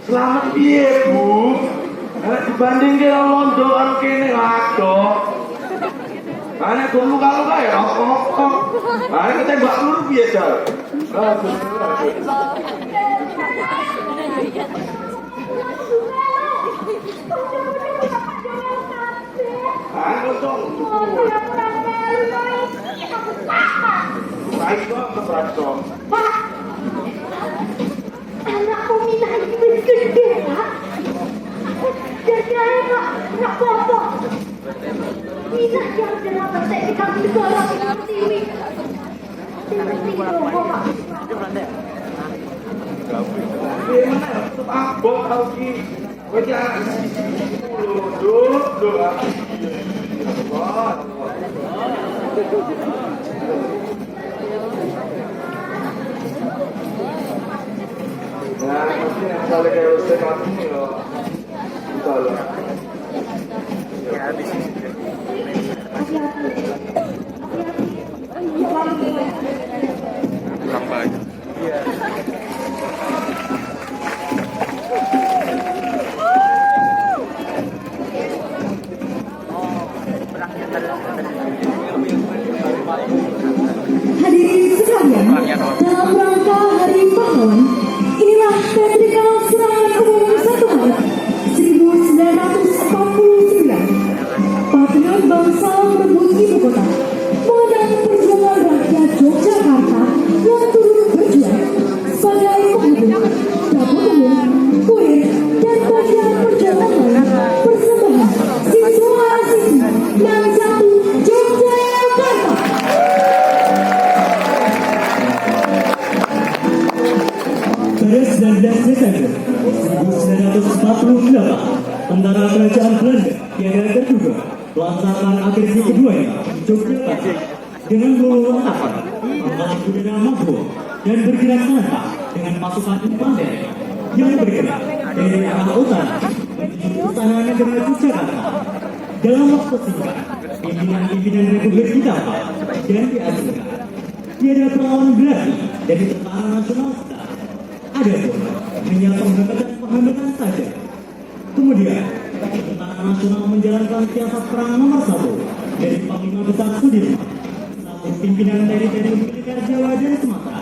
Selamat piye, Bu? Dibanding kira londoan kene ado. Ane gue luka-luka ya, kok. Ane ketembak peluru piye, Dal? Ane kok. Baik kok, keberatan. Anakku minta ini gede, Pak. Jadi ayah nggak apa-apa. Minta yang jelas saya dikasih sekolah TV. TV dong, Pak. Gimana? Abot tau ki. Wajah. Dulu. Nah, pasti yang kali kayak Ustaz kamu ya. Betul. Ya habis ini. Lambat. Iya. Hadirin sekalian, dalam rangka Hari Pahlawan, inilah Teatrikal Serangan Umum 1 Maret 1949. Parlemen Bangsa merebut ibu kota, modal perjuangan rakyat Yogyakarta yang turut berjuang sebagai penghubung, dapur umum, kurir, dan bagian perjalanan persembahan siswa-siswi yang jatuh Yogyakarta. Pada 19 Desember 1948, tentara kerajaan Belanda yang terduga melancarkan agresi keduanya di Yogyakarta dengan melontarkan angkatan udara Makobrimob dan bergerak serentak dengan pasukan infanteri yang bergerak dari arah utara menuju utara negara Yogyakarta. Dalam waktu singkat, pimpinan Republik ditangkap dan diasingkan. Tiada perlawanan berarti dari tentara nasional. Adapun hanya penghambatan saja. Kemudian, tentara nasional menjalankan siasat perang nomor 1 dari Panglima Besar Sudirman selaku pimpinan teritori militer Jawa dan Sumatera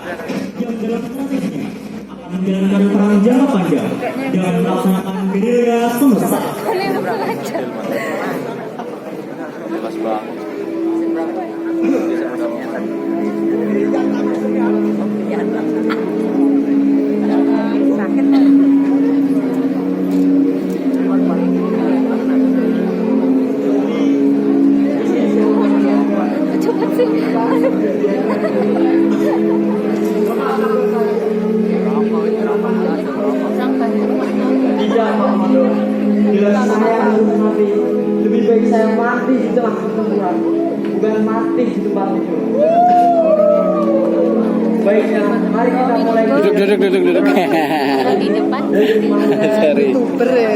yang dalam strateginya akan menjalankan perang jangka panjang dan melaksanakan gerilya semesta. Tidak, Pak Mando. Bila saya harus mati, lebih baik saya mati di tengah pertempuran, bukan mati di tempat itu. Baiknya, mari kita mulai. Duduk. Di depan. Sorry. Youtuber ya.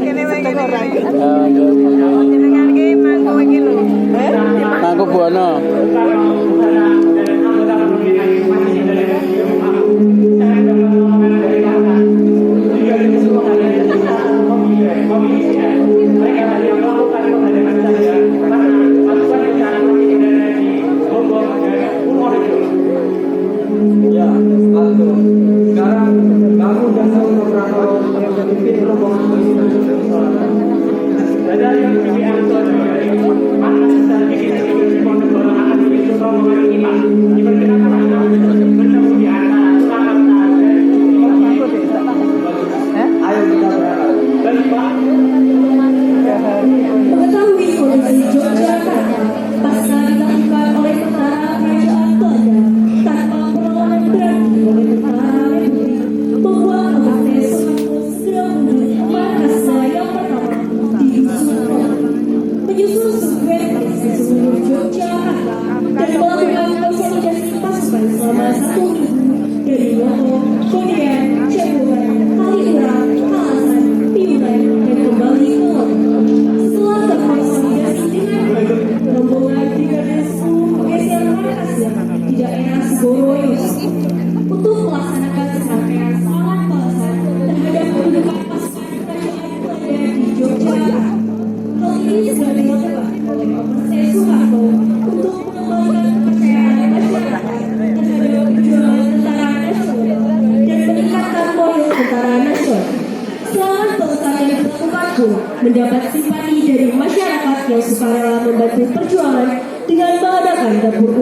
Kene wae kene. Jenengan ki mangko iki lho. Mangko Buana. Dari ini sudah dilakukan oleh Presiden Soeharto untuk mengembangkan kepercayaan masyarakat terhadap perjuangan tentara nasional dan meningkatkan moral tentara nasional. Selama pelestarian dilakukan pun mendapat simpati dari masyarakat yang sukarela membantu perjuangan dengan mengadakan dapur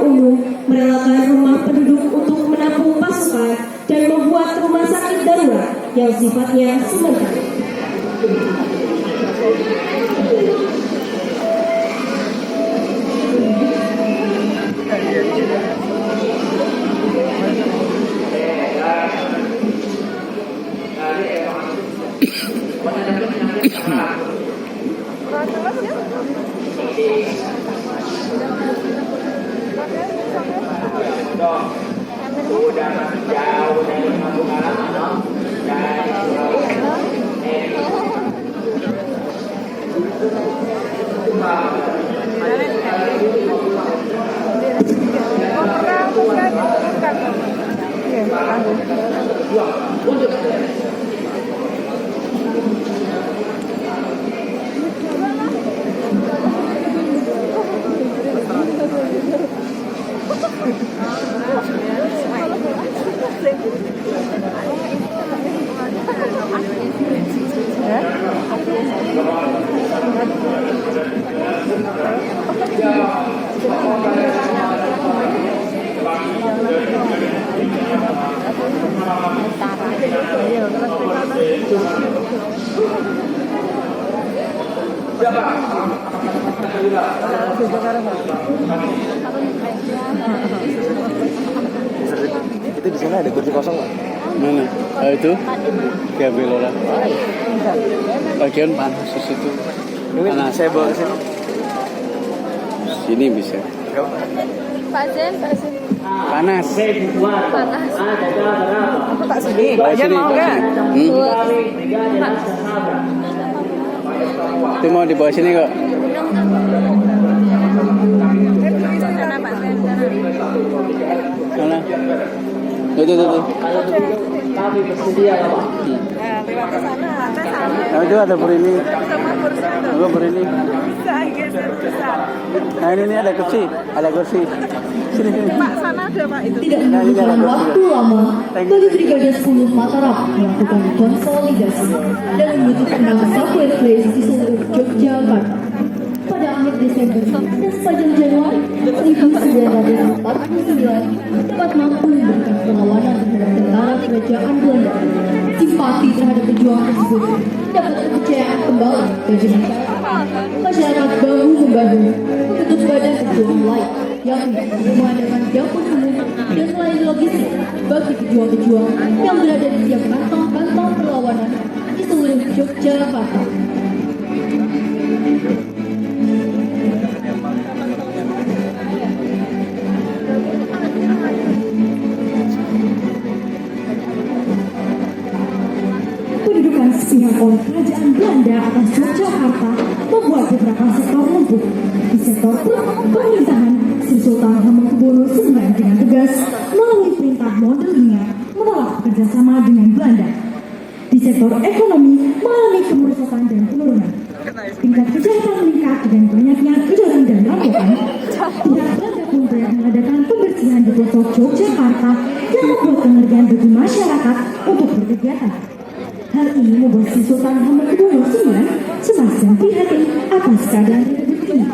umum, merelakan rumah penduduk untuk menampung pasukan dan membuat rumah sakit darurat yang sifatnya sementara. Udah masih jauh dari kampung halaman, dari Itu di sana ada kursi kosong nggak? Mana? Itu? Diambil orang. Bagian panas di situ. Mana saya bawa ke sini? Sini bisa. Pak Zen. Panas. Panas. Aku tak sedih. Bawa sini, Mau bawa nggak? sini. Itu mau dibawa sini kok. Mana? Itu. Kami bersedia ya Pak. Lewat ke sana. Nah, itu ada bur ini. Sama kursi itu. Juga bur ini. Bisa geser besar. Nah ini ada kursi. Sini. Pak sana ada Pak itu. Tidak membutuhkan waktu lama bagi Brigade 10 Mataram melakukan konsolidasi dan membentuk nama Software Place di seluruh Yogyakarta. Pada akhir Desember dan sepanjang Januari 1949 dapat mampu memberikan perlawanan terhadap tentara kerajaan Belanda. Simpati terhadap pejuang tersebut dapat kepercayaan kembali bagi masyarakat. Masyarakat bahu-membahu membentuk badan perjuangan lain yakni mengadakan dapur umum dan lain logistik bagi pejuang-pejuang yang berada di tiap kantong-kantong perlawanan di seluruh Yogyakarta. Pendudukan sepihak oleh kerajaan Belanda atas Yogyakarta membuat beberapa sektor lumpuh. Di sektor pemerintahan, Sri Sultan Hamengkubuwono IX dengan tegas melalui perintah modelnya menolak kerjasama dengan Belanda. Di sektor ekonomi mengalami kemerosotan dan penurunan. Tingkat kejahatan meningkat dan banyaknya kejaran dan rampokan. Pihak Belanda pun banyak mengadakan pembersihan di pelosok Yogyakarta yang membuat penghargaan bagi masyarakat untuk berkegiatan. Hal ini membuat Sri Sultan Hamengkubuwono IX semakin prihatin atas keadaan Republik ini.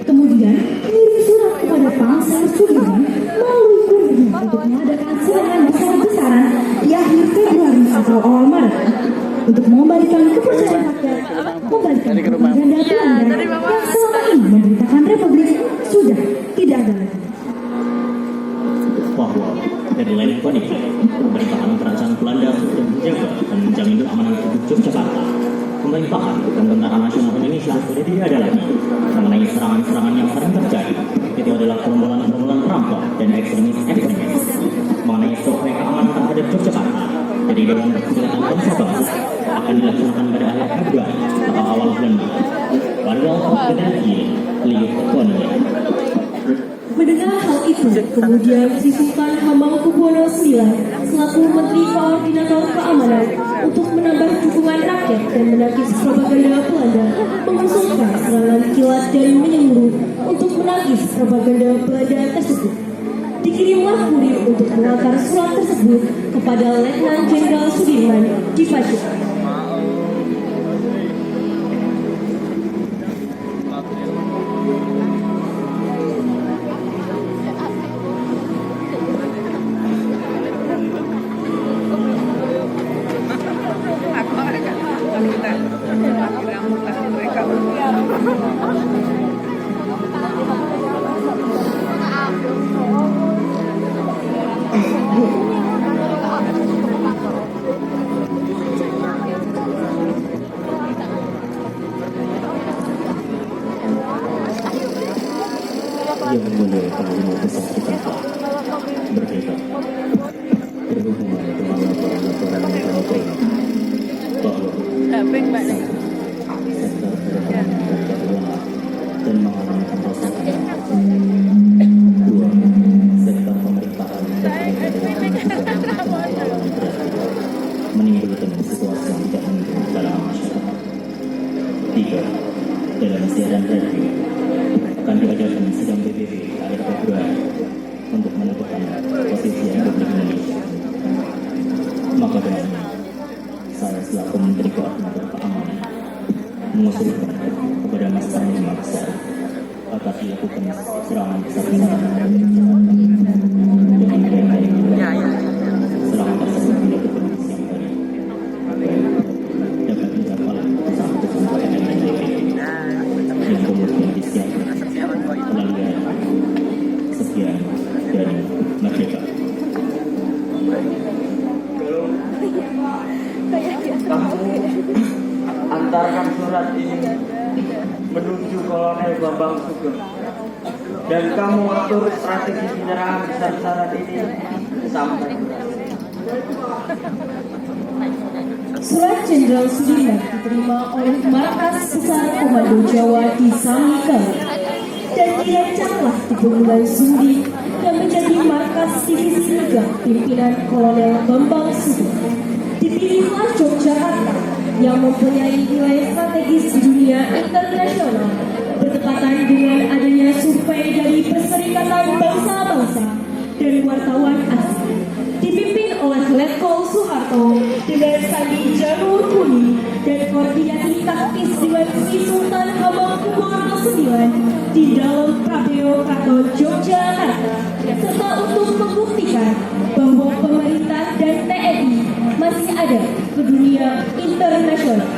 Kemudian mengirim surat kepada Pangsar Sudirman melalui kunjungan untuk mengadakan serangan besar-besaran di akhir Februari atau awal Maret untuk mengembalikan kepercayaan rakyat, membalikan propaganda Belanda yang selama ini memberitakan Republik sudah tidak ada lagi. Bahwa dari lain konflik, pemerintahan kerajaan Belanda untuk menjaga dan menjamin keamanan penduduk Yogyakarta, pemerintahan dan tentara nasional Indonesia sudah tidak ada lagi. Mengenai serangan-serangan yang sering terjadi, itu adalah gerombolan-gerombolan perampok dan ekstremis. Mengenai survei keamanan terhadap Yogyakarta, jadi dengan persenjataan bangsa akan dilaksanakan pada akhir Februari atau awal bulan Maret. Warga Federasi Liut Konwe. Mendengar hal itu, kemudian Sri Sultan Hamengkubuwono IX selaku Menteri Koordinator Keamanan untuk menambah dukungan rakyat dan menangkis propaganda Belanda, mengusulkan serangan kilat dan menyeluruh untuk menangkis propaganda Belanda tersebut. Dikirimlah kurir untuk mengantar surat tersebut kepada Letnan Jenderal Sudirman di Pacitan. Yang mulia Panglima Besar kita berbeda berhubungan dengan laporan yang kami terima bahwa sektor perekonomian berjalan dan mengalami kerusakan. Dua, sektor pemerintahan dan pendidikan juga mengalami berat, menimbulkan situasi yang tidak menguntungkan dalam masyarakat. Tiga, dalam siaran radio akan diadakan sidang PBB akhir Februari untuk menentukan posisi Republik Indonesia. Maka dengan ini, saya selaku Menteri Koordinator Keamanan mengusulkan kepada Mas Panglima Besar agar dilakukan serangan besar-besaran dari serangan tersebut dilakukan di siang hari dapat didapat pesawat-pesawat KNDP yang kemudian disiapkan melalui sekian dari Merdeka. Antarkan surat ini menuju Kolonel Bambang Sugeng dan kamu atur strategi penyerangan besar-besaran ini sampai. Surat Jenderal Sudirman diterima oleh Markas Besar Komando Jawa di Samikan dan dirancanglah di bulan Juli yang menjadi markas divisi 3 pimpinan Kolonel Bambang Sugeng. Dipilihlah Yogyakarta yang mempunyai nilai strategis di dunia internasional bertepatan dengan adanya survei dari Perserikatan Bangsa-Bangsa dan wartawan asing. Dipimpin oleh Letkol Soeharto dengan Sandi Janur Kuni dan koordinasi taktis dengan Sri Sultan Hamengkubuwono IX di dalam Prabeo Kraton Yogyakarta, serta untuk membuktikan bahwa pemerintah dan TNI masih ada ke dunia internasional.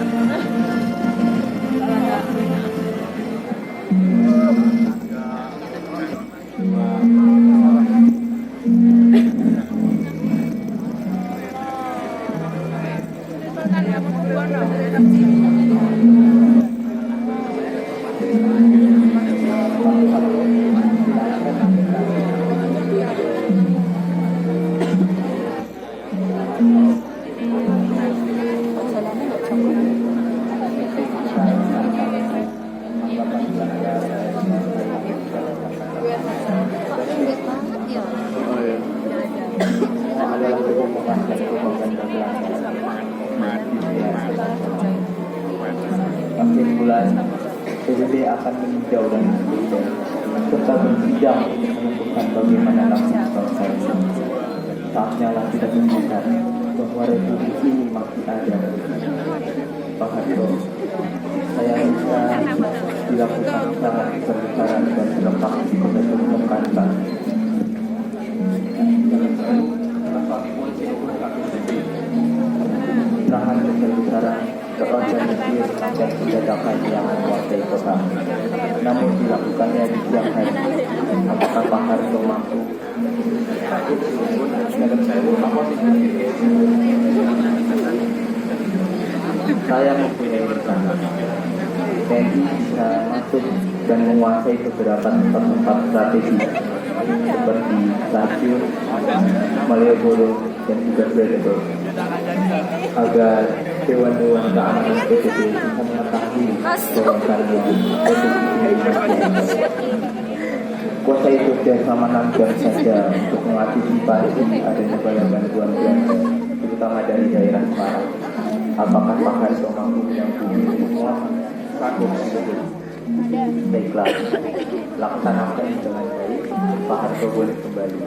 Akhir bulan PBB akan meninjau dan meneliti serta bersidang untuk menentukan bagaimana nasib bangsa ini. Saatnya lah kita tunjukkan bahwa republik ini masih ada. Pak Harto, saya rasa dilakukan sangat besar-besaran dan terlepas untuk mempertahankan. Serangan besar-besaran terorganisir dan dadakan yang menguasai kota. Namun dilakukannya di siang hari. Apakah Pak Harto mampu? Saya mempunyai rencana. TNI bisa masuk dan menguasai beberapa tempat-tempat strategis seperti stasiun, Malioboro, dan juga Brebes, agar dewan-dewan keamanan PBB bisa mengetahui bahwasannya kuasa itu selama 6 jam saja untuk mengantisipasi adanya bantuan terutama dari daerah Semarang. Apakah Pak Harto mampu mendampingi semua sanggup hidup? Baiklah, laksanakan dengan baik. Pak Harto boleh kembali.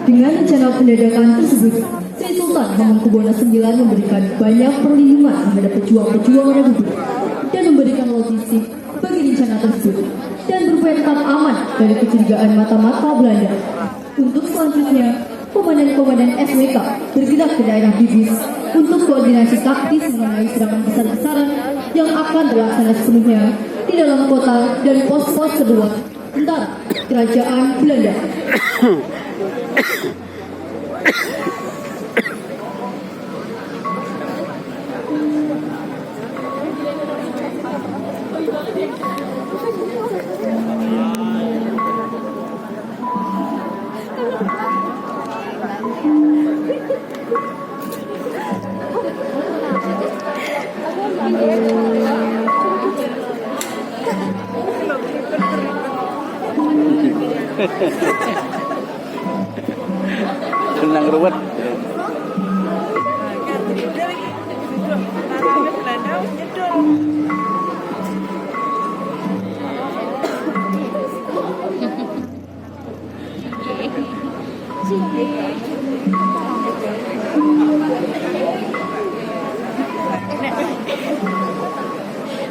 Dengan rencana pendadakan tersebut, Sri Sultan Hamengkubuwono IX memberikan banyak perlindungan kepada pejuang-pejuang Republik dan memberikan logistik bagi rencana tersebut dan berupaya tetap aman dari kecurigaan mata-mata Belanda. Untuk selanjutnya, komandan-komandan SWK bergerak ke daerah Bugis untuk koordinasi taktis mengenai serangan besar-besaran yang akan dilaksanakan sepenuhnya di dalam kota dan pos-pos kedua tentara kerajaan Belanda. Tenang ruwet.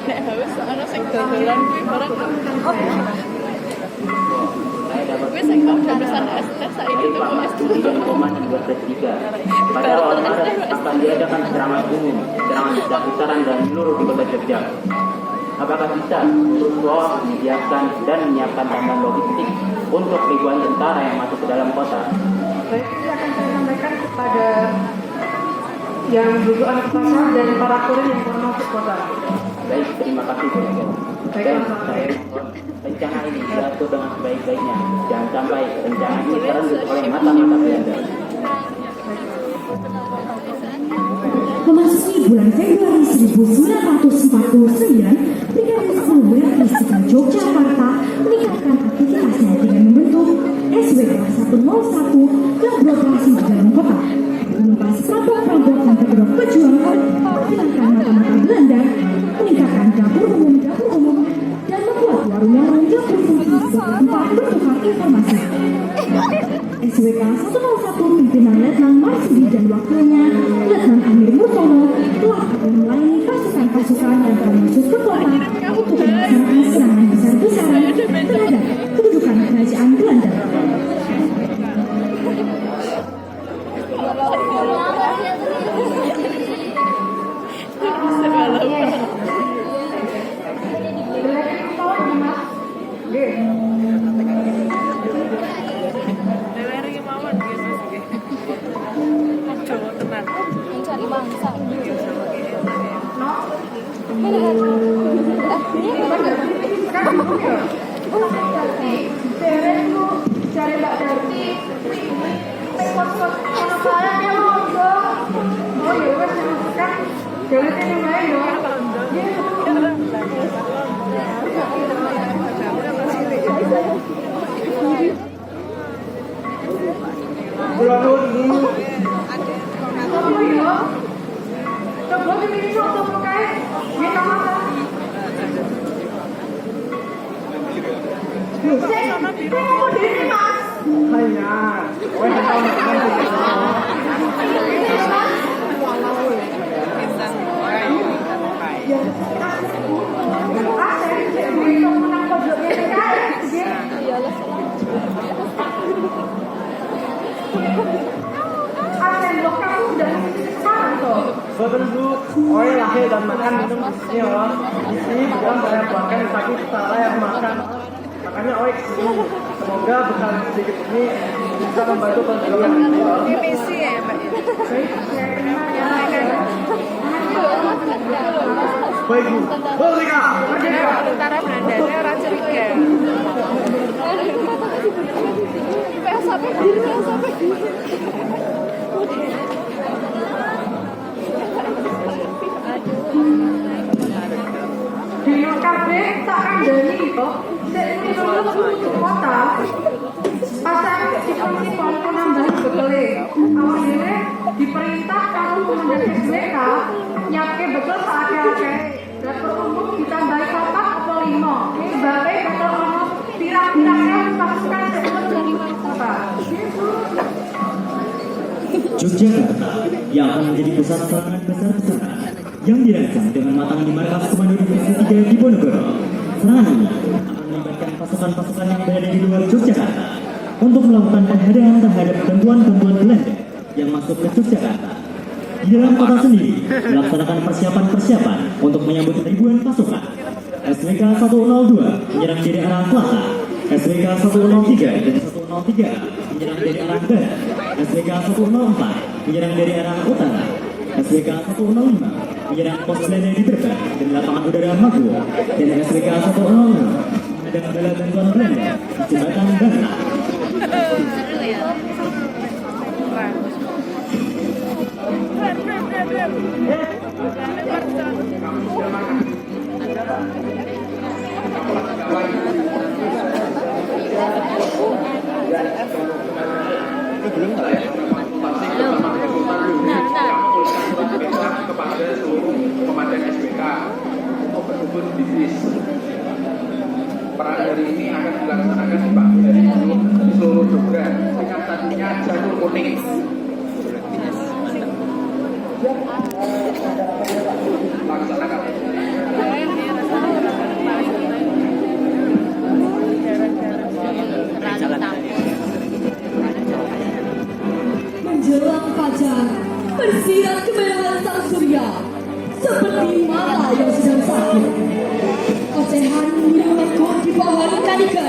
Nek haus ana sing dodolan kuwi barang. Wis sing kehabisan ST saiki tuku ST. Dan komandan 2/3. Pada awal Maret akan diadakan serangan umum, serangan besar-besaran dan menyeluruh di kota Jogja. Apakah bisa Rasulullah menyediakan dan menyiapkan tambahan logistik untuk ribuan tentara yang masuk ke dalam kota? Baik, ini akan saya sampaikan kepada yang duduk anak pasar dan para kurir yang baru masuk kota. Baik, terima kasih Bu. Dan saya mohon rencana ini diatur dengan sebaik-baiknya. Jangan sampai rencana ini terendus oleh mata-mata Belanda. Memasuki bulan Februari 1949, Brigadir 10 Berdistika Yogyakarta meningkatkan aktivitasnya dengan membentuk SWK 101 yang beroperasi di dalam kota, menumpas perampok-perampok dan pedofil pejuang, menghilangkan mata-mata Belanda, meningkatkan dapur umum, dan membuat warung-warung yang berfungsi sebagai tempat bertukar informasi. SWK 101 pimpinan Letnan Marsudi dan wakilnya Letnan Amir Murtono telah melayani pasukan-pasukan yang telah masuk ke kota untuk melaksanakan serangan besar-besaran terhadap kedudukan kerajaan Belanda. Deleri mawon nggih Mas nggih. Jawa tenan. Mencari mangsa. Cari Mbak Darti. Pos-pos ono barang ya monggo. Oh ya wes kan. Jalan ini main ya. Betul Bu, oi lahir dan makan minum di sini ya. Di sini bukan banyak makan, tapi salah yang makan. Makanya oi kesini. Semoga bekal sedikit ini bisa membantu perjuangan. Ini misi ya Mbak. Baik Bu, Merdeka! Tentara Belanda ini orang curiga. Di kabeh tak kandhani to, sik minum kota. Pasang sipon nambah bekele. Awak dhewe diperintah karo komandan SWK nyapke bekel saake-ake. Dapur umum ditambahi kotak apa 5. Sebagai bekel ono pirang-pirang pasukan Pak. Yogyakarta yang akan menjadi pusat serangan besar-besaran yang dirancang dengan matang di markas Komando Divisi 3 di Ponorogo. Serangan ini akan melibatkan pasukan-pasukan yang berada di luar Yogyakarta untuk melakukan penghadaan terhadap bantuan-bantuan Belanda yang masuk ke Yogyakarta. Di dalam kota sendiri melaksanakan persiapan-persiapan untuk menyambut ribuan pasukan. SWK 102 menyerang dari arah selatan, SWK 103 dan 103 menyerang dari arah barat, SWK 104 menyerang dari arah utara, SWK 105 menyerang pos Belanda di Berbah dan lapangan udara Maguwo, dan SWK 106 menghadang bala bantuan Belanda di jembatan Bantang. Kepada seluruh komandan SWK untuk berkumpul di bis. Perang hari ini akan dilaksanakan di pagi hari di seluruh Jogja dengan tadinya jalur kuning. Laksanakan. Menjelang fajar, bersinar kemewahan sang surya, seperti mata yang sedang sakit. Ocehan burung lekuk di pohon kanika